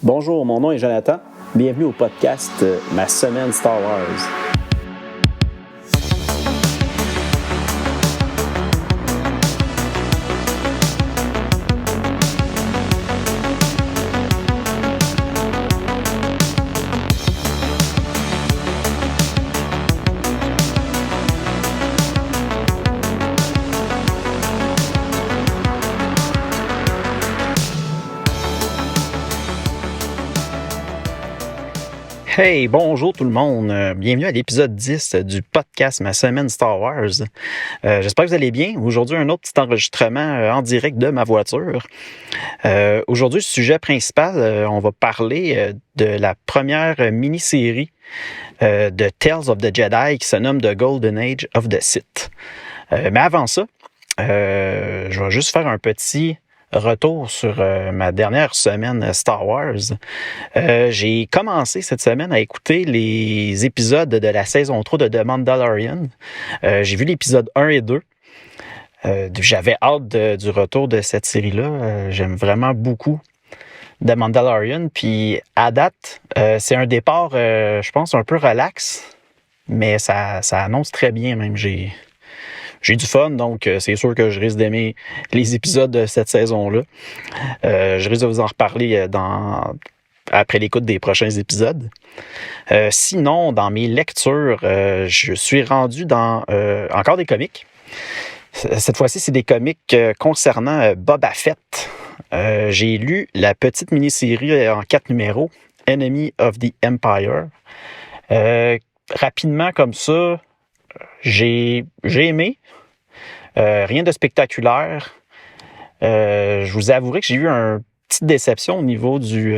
Bonjour, mon nom est Jonathan. Bienvenue au podcast Ma semaine Star Wars. Hey, bonjour tout le monde. Bienvenue à l'épisode 10 du podcast Ma semaine Star Wars. J'espère que vous allez bien. Aujourd'hui, un autre petit enregistrement en direct de ma voiture. Aujourd'hui, le sujet principal, on va parler de la première mini-série de Tales of the Jedi qui se nomme The Golden Age of the Sith. Mais avant ça, je vais juste faire un petit retour sur ma dernière semaine Star Wars. J'ai commencé cette semaine à écouter les épisodes de la saison 3 de The Mandalorian. J'ai vu l'épisode 1 et 2. J'avais hâte du retour de cette série-là. J'aime vraiment beaucoup The Mandalorian. Puis à date, c'est un départ, je pense, un peu relax, mais ça annonce très bien même. J'ai du fun, donc c'est sûr que je risque d'aimer les épisodes de cette saison-là. Je risque de vous en reparler après l'écoute des prochains épisodes. Sinon, dans mes lectures, je suis rendu dans encore des comics. Cette fois-ci, c'est des comics concernant Boba Fett. J'ai lu la petite mini-série en 4 numéros, Enemy of the Empire. Rapidement comme ça, j'ai aimé. Rien de spectaculaire. Je vous avouerai que j'ai eu une petite déception au niveau du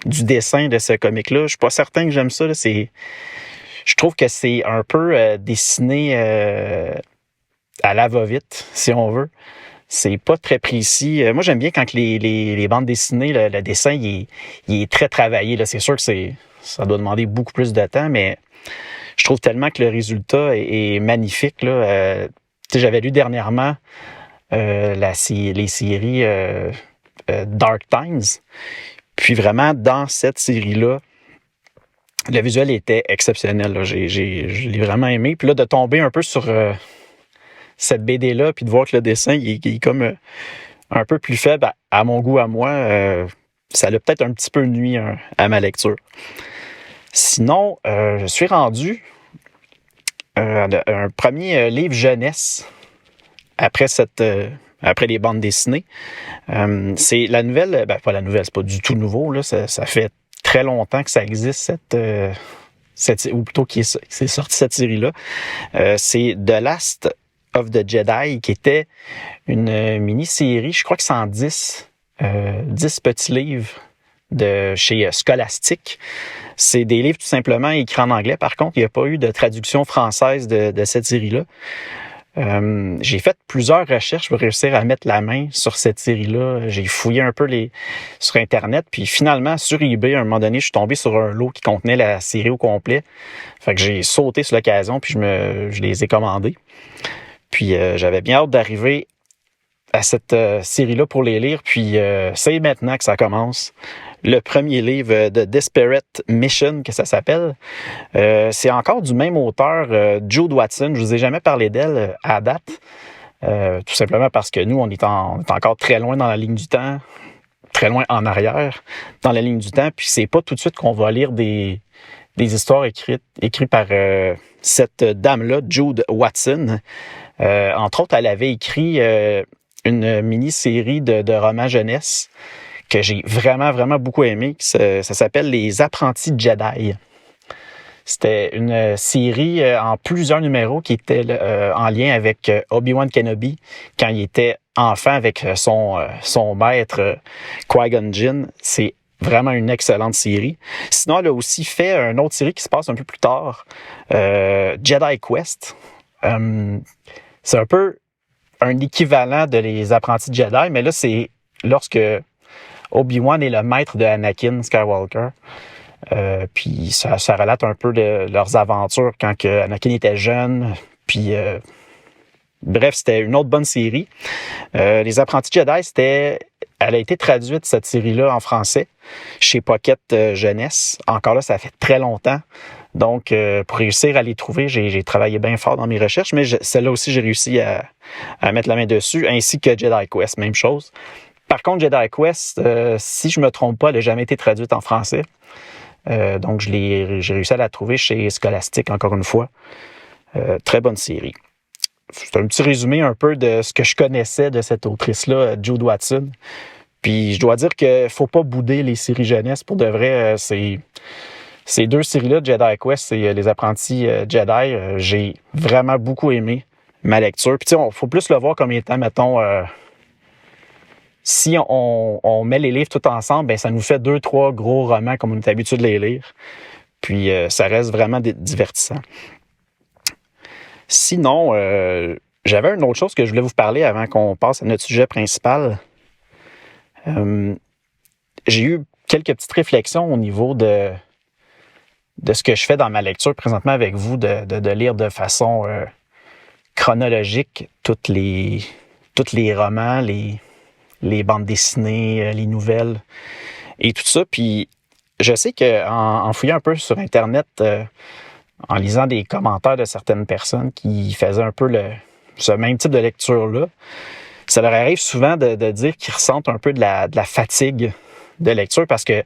dessin de ce comic-là. Je suis pas certain que j'aime ça. Je trouve que c'est un peu dessiné à la va-vite, si on veut. C'est pas très précis. Moi, j'aime bien quand les bandes dessinées, le dessin, il est très travaillé. Là. C'est sûr que ça doit demander beaucoup plus de temps, mais je trouve tellement que le résultat est magnifique. Là. J'avais lu dernièrement les séries Dark Times. Puis vraiment, dans cette série-là, le visuel était exceptionnel. Là. Je l'ai vraiment aimé. Puis là, de tomber un peu sur cette BD-là, puis de voir que le dessin il est comme un peu plus faible à mon goût, à moi, ça l'a peut-être un petit peu nuit à ma lecture. Sinon, je suis rendu un premier livre jeunesse après les bandes dessinées. C'est la nouvelle, pas la nouvelle, c'est pas du tout nouveau, là, ça fait très longtemps que ça existe, ou plutôt c'est sorti cette série-là. C'est The Last of the Jedi, qui était une mini-série, je crois que c'est en 10 petits livres de chez Scholastic. C'est des livres tout simplement écrits en anglais. Par contre, il n'y a pas eu de traduction française de cette série-là. J'ai fait plusieurs recherches pour réussir à mettre la main sur cette série-là. J'ai fouillé un peu sur Internet, puis finalement, sur eBay, à un moment donné, je suis tombé sur un lot qui contenait la série au complet. Fait que j'ai sauté sur l'occasion, puis je les ai commandés. Puis j'avais bien hâte d'arriver à cette série-là pour les lire, puis c'est maintenant que ça commence. Le premier livre de Desperate Mission, que ça s'appelle. C'est encore du même auteur, Jude Watson. Je vous ai jamais parlé d'elle à date. Tout simplement parce que nous, on est encore très loin dans la ligne du temps, très loin en arrière dans la ligne du temps. Puis c'est pas tout de suite qu'on va lire des histoires écrites par cette dame-là, Jude Watson. Entre autres, elle avait écrit une mini-série de romans jeunesse que j'ai vraiment, vraiment beaucoup aimé. Ça s'appelle Les Apprentis Jedi. C'était une série en plusieurs numéros qui était en lien avec Obi-Wan Kenobi quand il était enfant avec son maître Qui-Gon Jinn. C'est vraiment une excellente série. Sinon, elle a aussi fait une autre série qui se passe un peu plus tard, Jedi Quest. C'est un peu un équivalent de Les Apprentis Jedi, mais là, c'est lorsque Obi-Wan est le maître de Anakin Skywalker. Puis ça relate un peu de leurs aventures quand Anakin était jeune. Puis bref, c'était une autre bonne série. Les Apprentis Jedi, c'était elle a été traduite, cette série-là, en français, chez Pocket Jeunesse. Encore là, ça fait très longtemps. Donc, pour réussir à les trouver, j'ai travaillé bien fort dans mes recherches, mais celle-là aussi, j'ai réussi à mettre la main dessus, ainsi que Jedi Quest, même chose. Par contre, Jedi Quest, si je me trompe pas, elle n'a jamais été traduite en français. Donc, j'ai réussi à la trouver chez Scholastic, encore une fois. Très bonne série. C'est un petit résumé un peu de ce que je connaissais de cette autrice-là, Jude Watson. Puis, je dois dire qu'il ne faut pas bouder les séries jeunesse. Pour de vrai, ces deux séries-là, Jedi Quest et Les Apprentis Jedi, j'ai vraiment beaucoup aimé ma lecture. Puis, tu sais, il faut plus le voir comme étant, mettons... si on met les livres tout ensemble, ben ça nous fait 2-3 gros romans comme on est habitué de les lire. Puis ça reste vraiment divertissant. Sinon, j'avais une autre chose que je voulais vous parler avant qu'on passe à notre sujet principal. J'ai eu quelques petites réflexions au niveau de ce que je fais dans ma lecture présentement avec vous, de lire de façon chronologique tous les romans, les bandes dessinées, les nouvelles et tout ça. Puis je sais qu'en fouillant un peu sur Internet, en lisant des commentaires de certaines personnes qui faisaient un peu ce même type de lecture-là, ça leur arrive souvent de dire qu'ils ressentent un peu de la fatigue de lecture parce que,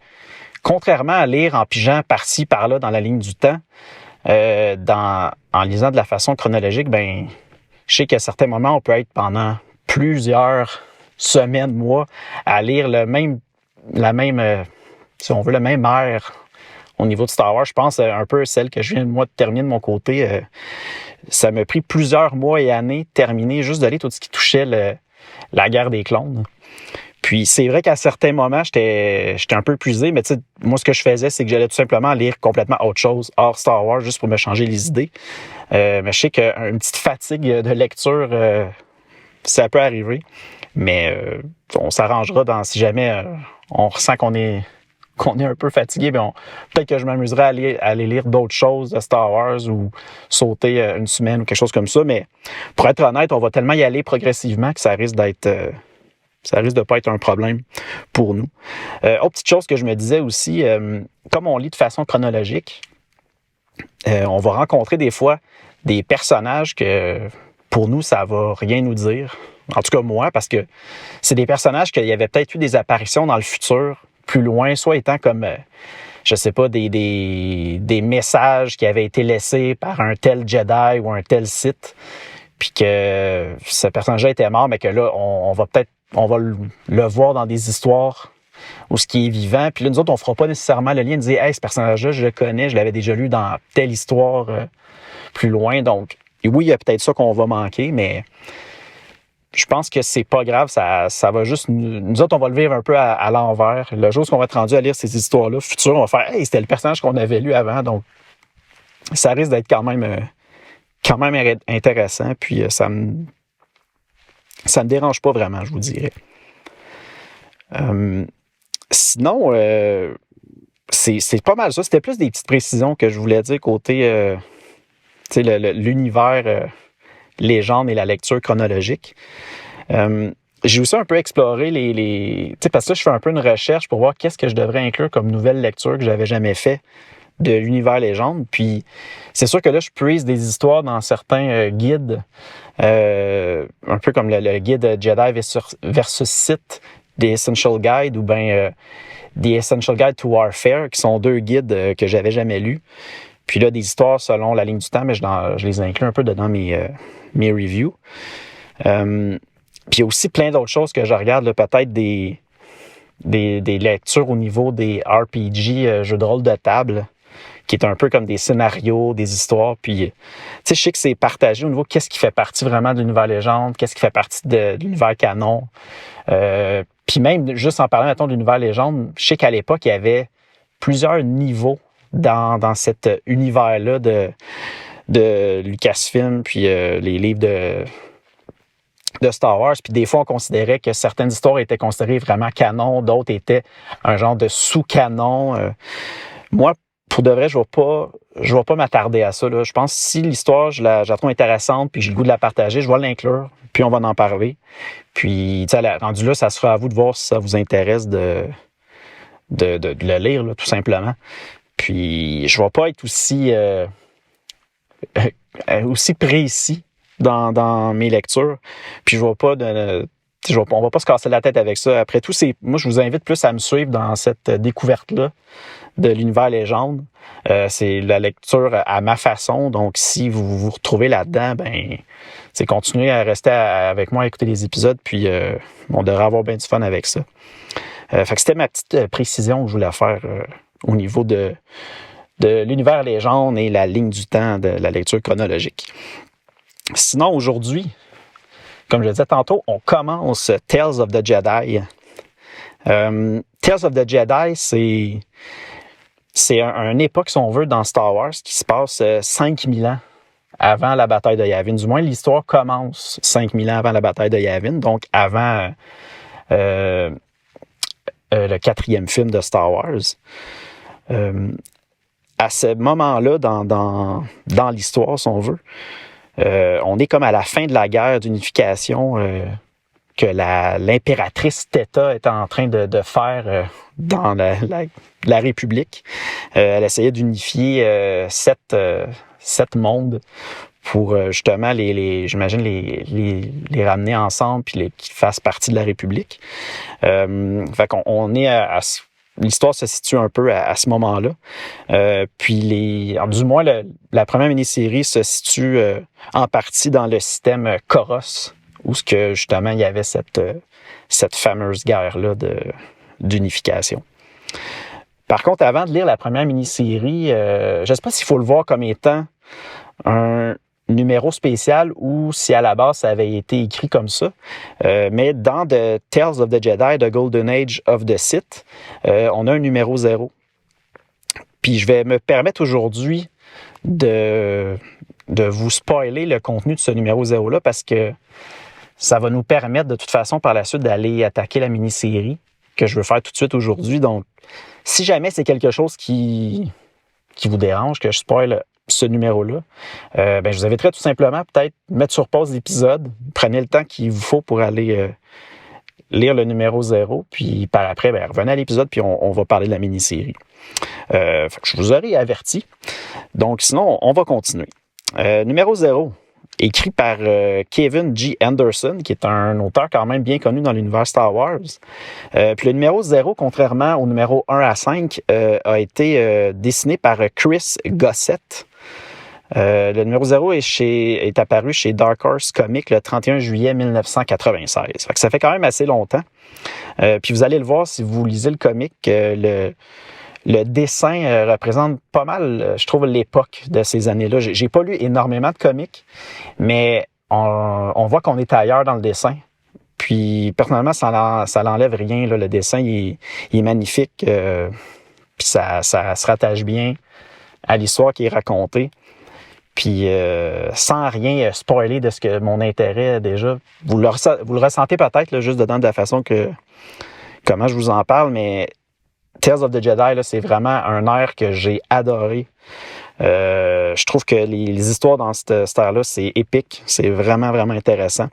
contrairement à lire en pigeant par-ci, par-là dans la ligne du temps, en lisant de la façon chronologique, ben, je sais qu'à certains moments, on peut être pendant plusieurs semaines, mois, à lire la même, si on veut, le même air au niveau de Star Wars. Je pense un peu celle que je viens moi de terminer de mon côté. Ça m'a pris plusieurs mois et années de terminer juste de lire tout ce qui touchait la guerre des clones. Puis c'est vrai qu'à certains moments, j'étais un peu épuisé, mais tu sais, moi, ce que je faisais, c'est que j'allais tout simplement lire complètement autre chose, hors Star Wars, juste pour me changer les idées. Mais je sais qu'une petite fatigue de lecture, ça peut arriver. Mais on s'arrangera si jamais on ressent qu'on est un peu fatigué, bien peut-être que je m'amuserai à aller lire d'autres choses de Star Wars ou sauter une semaine ou quelque chose comme ça. Mais pour être honnête, on va tellement y aller progressivement que ça risque de pas être un problème pour nous. Autre petite chose que je me disais aussi, comme on lit de façon chronologique, on va rencontrer des fois des personnages que pour nous, ça va rien nous dire. En tout cas, moi, parce que c'est des personnages qu'il y avait peut-être eu des apparitions dans le futur, plus loin, soit étant comme, je sais pas, des messages qui avaient été laissés par un tel Jedi ou un tel Sith, puis que ce personnage-là était mort, mais que là, on va le voir dans des histoires où ce qui est vivant. Puis là, nous autres, on fera pas nécessairement le lien de dire « Hey, ce personnage-là, je le connais, je l'avais déjà lu dans telle histoire plus loin. » Donc, oui, il y a peut-être ça qu'on va manquer, mais je pense que c'est pas grave, ça va juste... Nous autres, on va le vivre un peu à l'envers. Le jour où on va être rendu à lire ces histoires-là futures, on va faire « Hey, c'était le personnage qu'on avait lu avant. » Donc, ça risque d'être quand même intéressant. Puis, ça me dérange pas vraiment, je vous dirais. Sinon, c'est pas mal ça. C'était plus des petites précisions que je voulais dire côté l'univers légende et la lecture chronologique. J'ai aussi un peu exploré parce que là, je fais un peu une recherche pour voir qu'est-ce que je devrais inclure comme nouvelle lecture que j'avais jamais fait de l'univers légende. Puis c'est sûr que là, je puise des histoires dans certains guides, un peu comme le guide Jedi versus Sith, The Essential Guide, ou bien The Essential Guide to Warfare, qui sont deux guides que j'avais jamais lus. Puis là, des histoires selon la ligne du temps, mais je les inclus un peu dedans mes reviews. Puis il y a aussi plein d'autres choses que je regarde, là, peut-être des lectures au niveau des RPG, jeux de rôle de table, qui est un peu comme des scénarios, des histoires. Puis, tu sais, je sais que c'est partagé au niveau qu'est-ce qui fait partie vraiment de l'univers légende, qu'est-ce qui fait partie de l'univers canon. Puis même, juste en parlant, mettons, de l'univers légende, je sais qu'à l'époque, il y avait plusieurs niveaux dans cet univers-là de Lucasfilm, puis les livres de Star Wars. Puis des fois, on considérait que certaines histoires étaient considérées vraiment canon, d'autres étaient un genre de sous-canon. Moi, pour de vrai, je vais pas m'attarder à ça. Là. Je pense que si l'histoire, je la trouve intéressante, puis j'ai le goût de la partager, je vais l'inclure, puis on va en parler. Puis, tu sais, rendu là, ça sera à vous de voir si ça vous intéresse de le lire, là, tout simplement. Puis, je vais pas être aussi précis dans mes lectures. Puis, on va pas se casser la tête avec ça. Après tout, moi, je vous invite plus à me suivre dans cette découverte-là de l'univers légende. C'est la lecture à ma façon. Donc, si vous vous retrouvez là-dedans, c'est continuez à rester avec moi, à écouter les épisodes, puis on devrait avoir bien du fun avec ça. Fait que c'était ma petite précision que je voulais faire au niveau de l'univers légende et la ligne du temps de la lecture chronologique. Sinon, aujourd'hui, comme je le disais tantôt, on commence Tales of the Jedi. Tales of the Jedi, c'est un époque, si on veut, dans Star Wars qui se passe 5000 ans avant la bataille de Yavin. Du moins, l'histoire commence 5000 ans avant la bataille de Yavin, donc avant le 4e film de Star Wars. À ce moment-là, dans l'histoire, si on veut, on est comme à la fin de la guerre d'unification que l'impératrice Theta est en train de faire dans la République. Elle essayait d'unifier 7 mondes pour justement j'imagine les ramener ensemble puis qu'ils fassent partie de la République. Fait qu'on est l'histoire se situe un peu à ce moment-là. Puis du moins, la première mini-série se situe en partie dans le système Koros, où justement il y avait cette fameuse guerre-là d'unification. Par contre, avant de lire la première mini-série, je ne sais pas s'il faut le voir comme étant un numéro spécial ou si à la base ça avait été écrit comme ça. Mais dans The Tales of the Jedi, The Golden Age of the Sith, on a un numéro 0. Puis je vais me permettre aujourd'hui de vous spoiler le contenu de ce numéro 0-là parce que ça va nous permettre de toute façon par la suite d'aller attaquer la mini-série que je veux faire tout de suite aujourd'hui. Donc, si jamais c'est quelque chose qui vous dérange, que je spoil ce numéro-là, je vous inviterai tout simplement peut-être mettre sur pause l'épisode. Prenez le temps qu'il vous faut pour aller lire le numéro 0, puis par après, revenez à l'épisode, puis on va parler de la mini-série. Fait que je vous aurai averti. Donc sinon, on va continuer. Numéro 0, écrit par Kevin G. Anderson, qui est un auteur quand même bien connu dans l'univers Star Wars. Puis le numéro 0, contrairement au numéro 1 à 5, a été dessiné par Chris Gossett. Le numéro 0 est apparu chez Dark Horse Comics le 31 juillet 1996. Fait que ça fait quand même assez longtemps. Puis vous allez le voir si vous lisez le comic, le dessin représente pas mal, je trouve, l'époque de ces années-là. J'ai pas lu énormément de comics, mais on voit qu'on est ailleurs dans le dessin. Puis personnellement, ça l'enlève rien. Là. Le dessin, il est magnifique. Puis ça se rattache bien à l'histoire qui est racontée. Puis sans rien spoiler de ce que mon intérêt déjà, vous le ressentez peut-être là, juste dedans de la façon comment je vous en parle, mais Tales of the Jedi, là, c'est vraiment un air que j'ai adoré. Je trouve que les histoires dans cette ère-là, c'est épique. C'est vraiment, vraiment intéressant.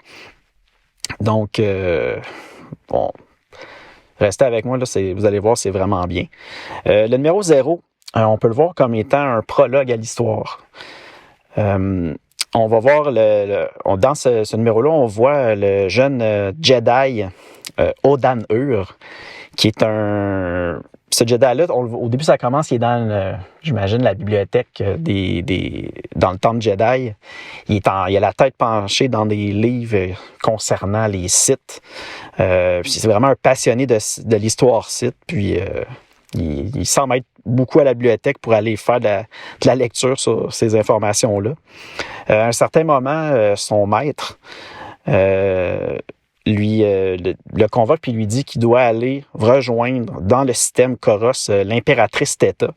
Donc, restez avec moi, là, vous allez voir, c'est vraiment bien. Le numéro 0, on peut le voir comme étant un prologue à l'histoire. On va voir dans ce numéro-là, on voit le jeune Jedi Odan Ur, qui est ce Jedi-là, au début, ça commence, il est dans, j'imagine, la bibliothèque dans le temple Jedi. Il a la tête penchée dans des livres concernant les Sith. C'est vraiment un passionné de l'histoire Sith. Puis, il semble être beaucoup à la bibliothèque pour aller faire de la lecture sur ces informations-là. À un certain moment, son maître le convoque puis lui dit qu'il doit aller rejoindre dans le système Koros l'impératrice Theta.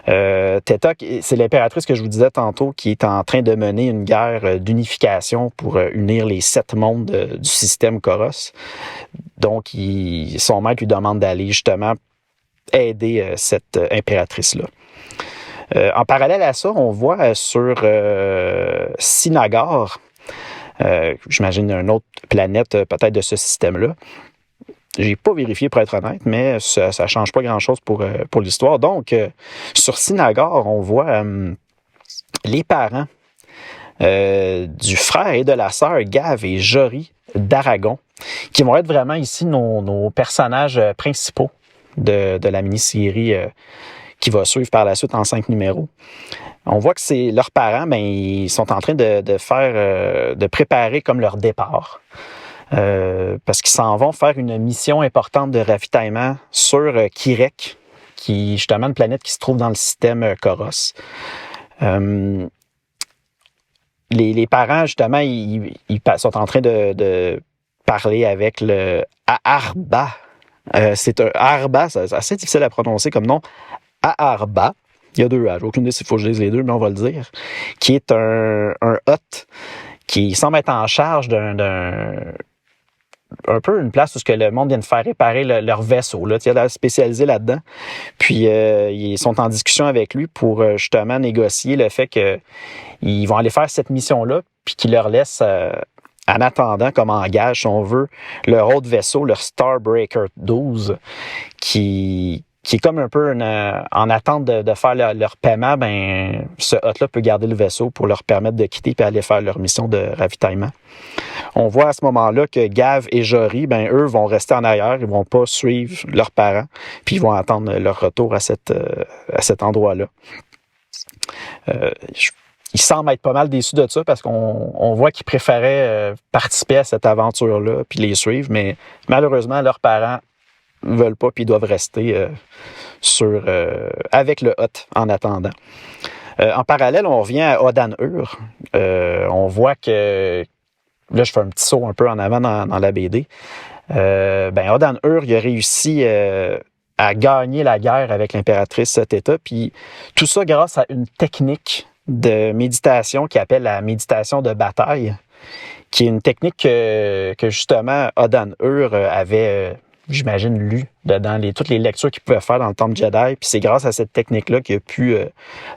Theta, c'est l'impératrice que je vous disais tantôt qui est en train de mener une guerre d'unification pour unir les 7 mondes du système Koros. Donc, son maître lui demande d'aller justement aider cette impératrice-là. En parallèle à ça, on voit sur Cynagar, j'imagine une autre planète peut-être de ce système-là. J'ai pas vérifié pour être honnête, mais ça change pas grand-chose pour l'histoire. Donc, sur Cynagar, on voit les parents du frère et de la sœur Gav et Jory d'Aragon, qui vont être vraiment ici nos personnages principaux de la mini-série qui va suivre par la suite en 5 numéros. On voit que c'est leurs parents, ils sont en train de préparer comme leur départ. Parce qu'ils s'en vont faire une mission importante de ravitaillement sur Kirek, qui est justement une planète qui se trouve dans le système Koros. Les parents, justement, ils sont en train de parler avec le Aarba. C'est un Aarba, c'est assez difficile à prononcer comme nom. Aarba. Il y a 2 A. J'ai aucune idée s'il faut que je dise les deux, mais on va le dire. Qui est un hôte qui semble être en charge un peu une place où ce que le monde vient de faire réparer leur vaisseau. Là. Il y a l'air spécialisé là-dedans. Puis, ils sont en discussion avec lui pour justement négocier le fait qu'ils vont aller faire cette mission-là, puis qu'ils leur laissent, en attendant, comme en gage, si on veut, leur autre vaisseau, leur Starbreaker 12, qui est comme un peu en attente de faire leur paiement. Ce hôte-là peut garder le vaisseau pour leur permettre de quitter et aller faire leur mission de ravitaillement. On voit à ce moment-là que Gav et Jory, eux, vont rester en arrière, ils vont pas suivre leurs parents, puis ils vont attendre leur retour à cet endroit-là. Ils semblent être pas mal déçus de ça parce qu'on voit qu'ils préféraient participer à cette aventure-là puis les suivre, mais malheureusement, leurs parents veulent pas puis ils doivent rester avec le hôte en attendant. En parallèle, on revient à Odan-Ur. On voit que là, je fais un petit saut un peu en avant dans la BD. Odan-Ur, il a réussi à gagner la guerre avec l'impératrice Theta, puis tout ça grâce à une technique de méditation qu'il appelle la méditation de bataille, qui est une technique que justement Odan-Ur avait, j'imagine, lu dans toutes les lectures qu'il pouvait faire dans le Temple Jedi, puis c'est grâce à cette technique-là qu'il a pu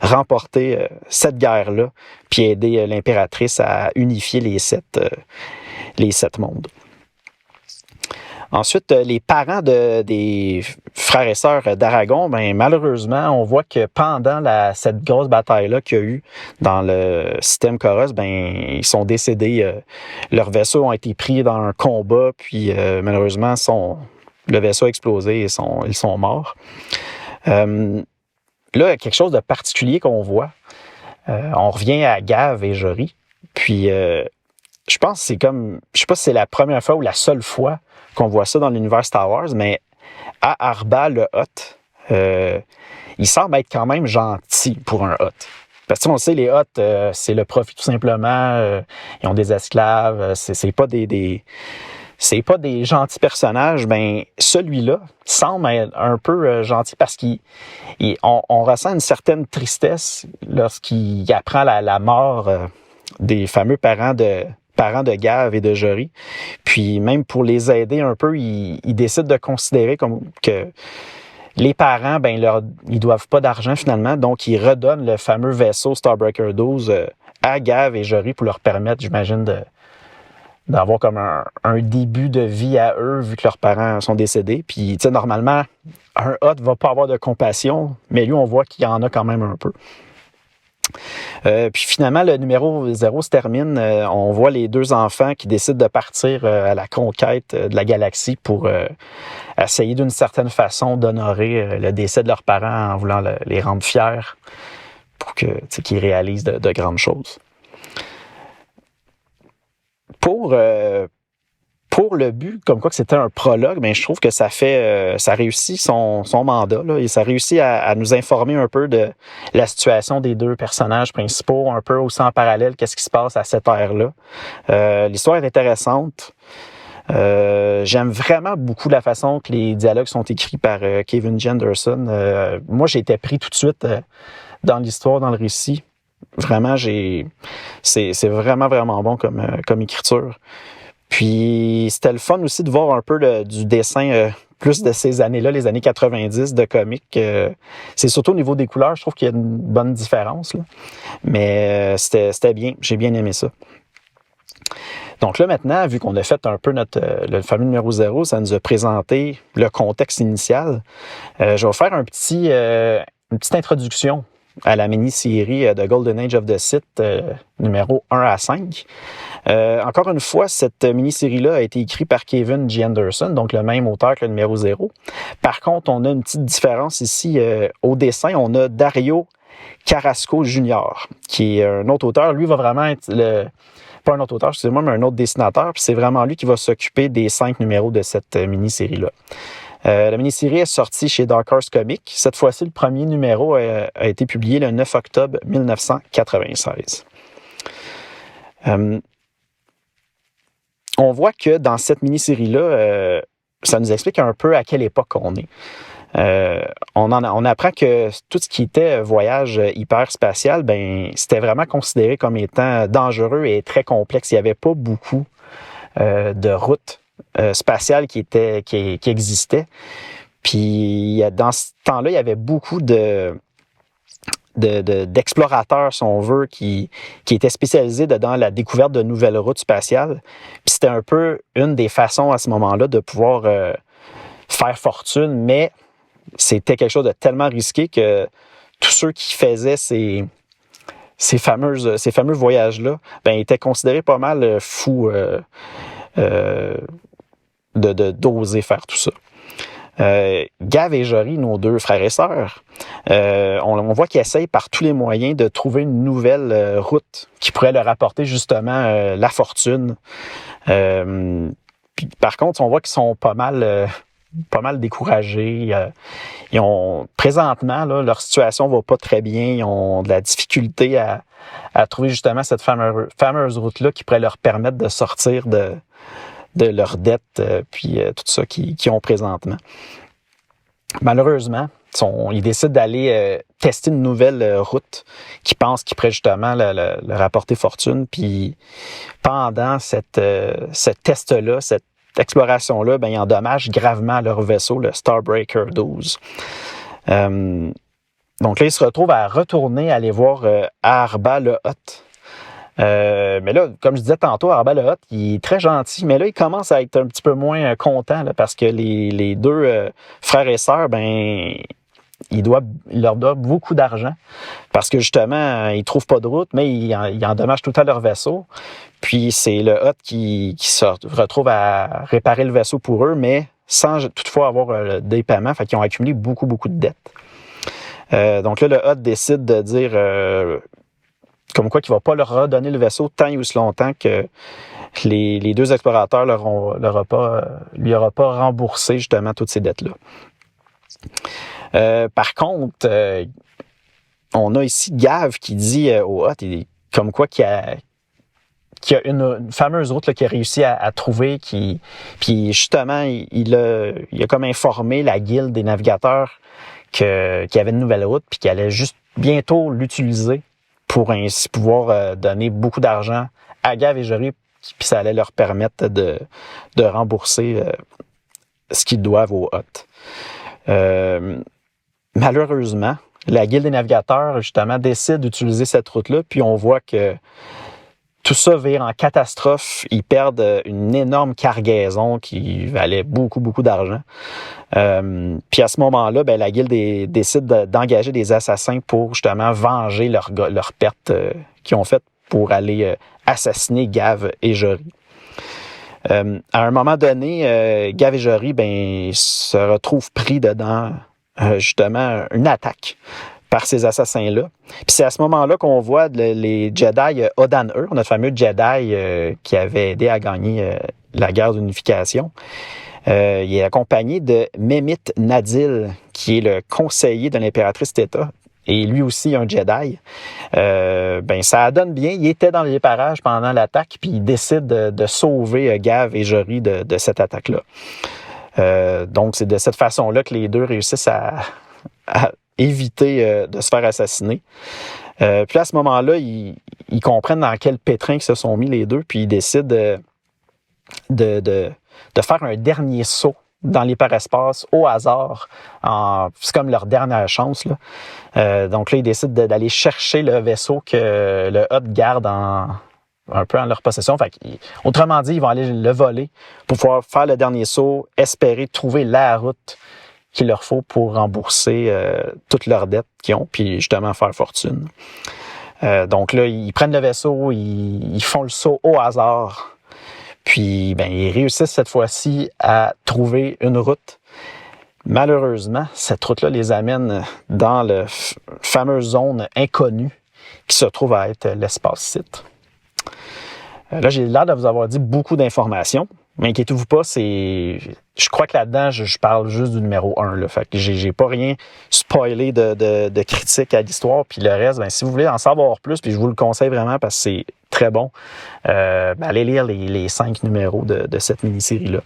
remporter cette guerre-là, puis aider l'impératrice à unifier les sept mondes. Ensuite, les parents des frères et sœurs d'Aragon, malheureusement, on voit que pendant cette grosse bataille-là qu'il y a eu dans le système Koros, ils sont décédés. Leurs vaisseaux ont été pris dans un combat, puis malheureusement, le vaisseau a explosé et ils sont morts. Là, quelque chose de particulier qu'on voit, on revient à Gav et Jory, puis je pense que je sais pas si c'est la première fois ou la seule fois qu'on voit ça dans l'univers Star Wars, mais Aarba, le hôte, il semble être quand même gentil pour un hôte. Parce que on sait, les hôtes, c'est le profit tout simplement. Ils ont des esclaves. C'est pas des gentils personnages. Celui-là semble être un peu gentil parce qu'on ressent une certaine tristesse lorsqu'il apprend la mort des fameux parents de Gav et de Jory. Puis même pour les aider un peu, il décide de considérer comme que les parents, ils doivent pas d'argent finalement, donc ils redonnent le fameux vaisseau Starbreaker 12 à Gav et Jory pour leur permettre, j'imagine, d'avoir comme un début de vie à eux, vu que leurs parents sont décédés. Puis, tu sais, normalement, un hôte va pas avoir de compassion, mais lui, on voit qu'il y en a quand même un peu. Puis finalement, le numéro 0 se termine. On voit les 2 enfants qui décident de partir à la conquête de la galaxie pour essayer d'une certaine façon d'honorer le décès de leurs parents en voulant les rendre fiers pour qu'ils réalisent de grandes choses. Pour le but, comme quoi que c'était un prologue, je trouve que ça réussit son mandat, là, et ça réussit à nous informer un peu de la situation des 2 personnages principaux, un peu aussi en parallèle, qu'est-ce qui se passe à cette ère-là. L'histoire est intéressante. J'aime vraiment beaucoup la façon que les dialogues sont écrits par Kevin Jenderson. Moi, j'ai été pris tout de suite dans l'histoire, dans le récit. Vraiment, c'est vraiment, vraiment bon comme écriture. Puis, c'était le fun aussi de voir un peu du dessin plus de ces années-là, les années 90 de comics. C'est surtout au niveau des couleurs, je trouve qu'il y a une bonne différence, là. Mais c'était bien, j'ai bien aimé ça. Donc là, maintenant, vu qu'on a fait un peu le fameux numéro 0, ça nous a présenté le contexte initial. Je vais faire une petite introduction à la mini-série de Golden Age of the Sith, numéro 1 à 5. Encore une fois, cette mini-série-là a été écrite par Kevin G. Anderson, donc le même auteur que le numéro 0. Par contre, on a une petite différence ici. Au dessin, on a Dario Carrasco Jr., qui est un autre auteur. Lui va vraiment être pas un autre auteur, excusez-moi, mais un autre dessinateur. Puis c'est vraiment lui qui va s'occuper des 5 numéros de cette mini-série-là. La mini-série est sortie chez Dark Horse Comics. Cette fois-ci, le premier numéro a été publié le 9 octobre 1996. On voit que dans cette mini-série-là, ça nous explique un peu à quelle époque on est. On apprend que tout ce qui était voyage hyperspatial, c'était vraiment considéré comme étant dangereux et très complexe. Il n'y avait pas beaucoup de routes spatiales qui existaient. Puis dans ce temps-là, il y avait beaucoup d'explorateurs, si on veut, qui étaient spécialisés dans la découverte de nouvelles routes spatiales. Puis c'était un peu une des façons à ce moment-là de pouvoir faire fortune, mais c'était quelque chose de tellement risqué que tous ceux qui faisaient ces fameux voyages-là étaient considérés pas mal fous d'oser faire tout ça. Gav et Jory, nos deux frères et sœurs, on voit qu'ils essayent par tous les moyens de trouver une nouvelle route qui pourrait leur apporter justement la fortune. Puis, par contre, on voit qu'ils sont pas mal découragés. Présentement, là, leur situation va pas très bien. Ils ont de la difficulté à trouver justement cette fameuse route-là qui pourrait leur permettre de sortir de leurs dettes, puis tout ça qu'ils ont présentement. Malheureusement, ils décident d'aller tester une nouvelle route qu'ils pensent qui pourrait justement leur apporter fortune. Puis pendant ce test-là, cette exploration-là, ils endommagent gravement leur vaisseau, le Starbreaker 12. Donc là, ils se retrouvent à retourner aller voir Arba le Hutt. Mais là, comme je disais tantôt, Arba le Hutt, il est très gentil, mais là, il commence à être un petit peu moins content là, parce que les deux frères et sœurs, il leur doit beaucoup d'argent parce que justement, ils trouvent pas de route, mais ils endommagent tout le temps leur vaisseau. Puis c'est le Hutt qui se retrouve à réparer le vaisseau pour eux, mais sans toutefois avoir des paiements, fait qu'ils ont accumulé beaucoup de dettes. Donc là, le Hutt décide de dire comme quoi qu'il ne va pas leur redonner le vaisseau tant et aussi longtemps que les deux explorateurs lui aura pas remboursé justement toutes ces dettes-là. Par contre, on a ici Gav qui dit au Hutt, comme quoi qu'il y a une fameuse route là, qu'il a réussi à trouver, puis justement, il a comme informé la guilde des navigateurs qu'il y avait une nouvelle route, puis qu'il allait juste bientôt l'utiliser pour ainsi pouvoir donner beaucoup d'argent à Gav et Jory, puis ça allait leur permettre de rembourser ce qu'ils doivent au Hutt. Malheureusement, la Guilde des navigateurs, justement, décide d'utiliser cette route-là, puis on voit que tout ça vire en catastrophe. Ils perdent une énorme cargaison qui valait beaucoup d'argent. Puis à ce moment-là, la Guilde décide d'engager des assassins pour justement venger leur perte qu'ils ont faite pour aller assassiner Gav et Jory. À un moment donné, Gav et Jory se retrouvent pris dedans justement une attaque par ces assassins-là. Puis c'est à ce moment-là qu'on voit les Jedi Odan-Ur, notre fameux Jedi qui avait aidé à gagner la guerre d'unification. Il est accompagné de Mehmet Nadil, qui est le conseiller de l'impératrice Theta, et lui aussi un Jedi. Ça donne bien. Il était dans les parages pendant l'attaque, puis il décide de sauver Gav et Jory de cette attaque-là. Donc, c'est de cette façon-là que les deux réussissent à éviter de se faire assassiner. Puis à ce moment-là, ils comprennent dans quel pétrin ils se sont mis les deux, puis ils décident de faire un dernier saut dans l'hyperespace au hasard. C'est comme leur dernière chance, là. Donc là, ils décident d'aller chercher le vaisseau que le Hutt garde un peu en leur possession. Autrement dit, ils vont aller le voler pour pouvoir faire le dernier saut, espérer trouver la route qu'il leur faut pour rembourser toutes leurs dettes qu'ils ont, puis justement faire fortune. Donc là, ils prennent le vaisseau, ils font le saut au hasard. Puis, ils réussissent cette fois-ci à trouver une route. Malheureusement, cette route-là les amène dans la fameuse zone inconnue qui se trouve à être l'espace-site. Là, j'ai l'air de vous avoir dit beaucoup d'informations, mais inquiétez-vous pas, je crois que là-dedans, je parle juste du numéro 1. Là, fait que j'ai pas rien spoilé de critique à l'histoire. Puis le reste, si vous voulez en savoir plus, puis je vous le conseille vraiment parce que c'est très bon, allez lire les 5 numéros de cette mini-série-là.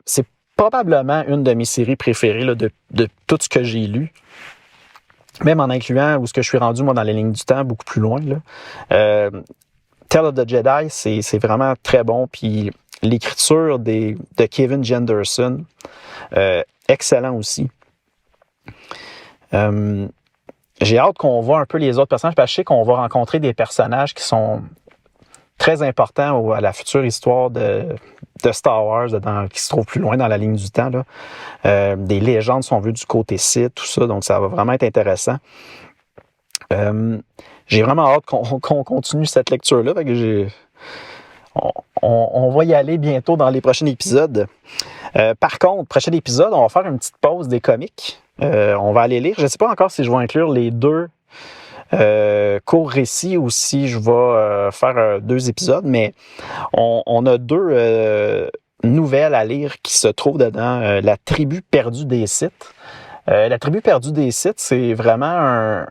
C'est probablement une de mes séries préférées là, de tout ce que j'ai lu. Même en incluant où ce que je suis rendu, moi, dans les lignes du temps, beaucoup plus loin. Là. Tale of the Jedi, c'est vraiment très bon. Puis l'écriture de Kevin Jenderson, excellent aussi. J'ai hâte qu'on voit un peu les autres personnages, parce que je sais qu'on va rencontrer des personnages qui sont très importants à la future histoire de Star Wars, qui se trouve plus loin dans la ligne du temps. Là. Des légendes sont vues du côté Sith, tout ça, donc ça va vraiment être intéressant. J'ai vraiment hâte qu'on continue cette lecture-là. Fait que on va y aller bientôt dans les prochains épisodes. Par contre, prochain épisode, on va faire une petite pause des comics. On va aller lire. Je ne sais pas encore si je vais inclure les 2 courts récits ou si je vais faire 2 épisodes, mais on a 2 nouvelles à lire qui se trouvent dedans. La tribu perdue des Sith. La tribu perdue des Sith, c'est vraiment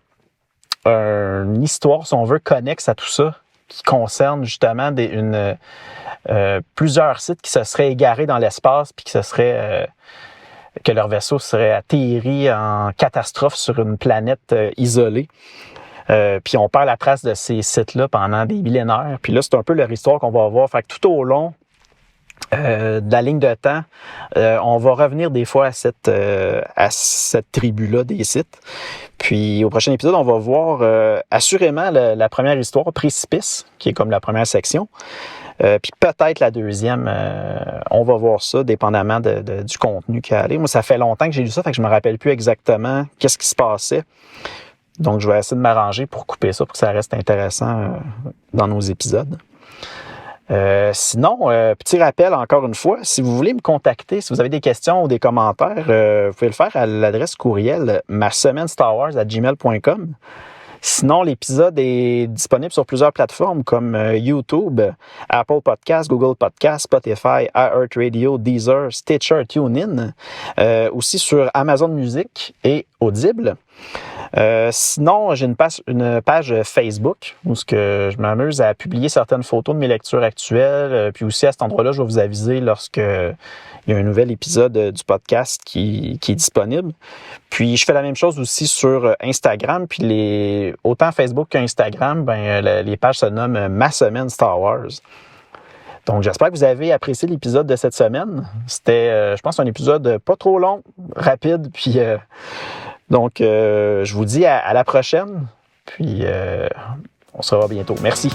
une histoire, si on veut, connexe à tout ça, qui concerne justement plusieurs Sith qui se seraient égarés dans l'espace puis que leur vaisseau serait atterri en catastrophe sur une planète isolée. Puis on perd la trace de ces Sith-là pendant des millénaires. Puis là, c'est un peu leur histoire qu'on va voir. Fait que tout au long de la ligne de temps, on va revenir des fois à cette tribu-là des Sith. Puis au prochain épisode, on va voir assurément la première histoire, Précipice, qui est comme la première section. Puis peut-être la deuxième, on va voir ça, dépendamment du contenu qu'il y a allé. Moi, ça fait longtemps que j'ai lu ça, fait que je me rappelle plus exactement qu'est-ce qui se passait. Donc, je vais essayer de m'arranger pour couper ça, pour que ça reste intéressant dans nos épisodes. Sinon, petit rappel encore une fois, si vous voulez me contacter, si vous avez des questions ou des commentaires, vous pouvez le faire à l'adresse courriel masemaine-starwars@gmail.com. Sinon, l'épisode est disponible sur plusieurs plateformes comme YouTube, Apple Podcasts, Google Podcasts, Spotify, iHeartRadio, Deezer, Stitcher, TuneIn, aussi sur Amazon Music et Audible. Sinon, j'ai une page Facebook où je m'amuse à publier certaines photos de mes lectures actuelles. Puis aussi, à cet endroit-là, je vais vous aviser lorsque il y a un nouvel épisode du podcast qui est disponible. Puis, je fais la même chose aussi sur Instagram. Puis, autant Facebook qu'Instagram, les pages se nomment Ma Semaine Star Wars. Donc, j'espère que vous avez apprécié l'épisode de cette semaine. C'était, je pense, un épisode pas trop long, rapide. Puis, donc, je vous dis à la prochaine. Puis, on se revoit bientôt. Merci.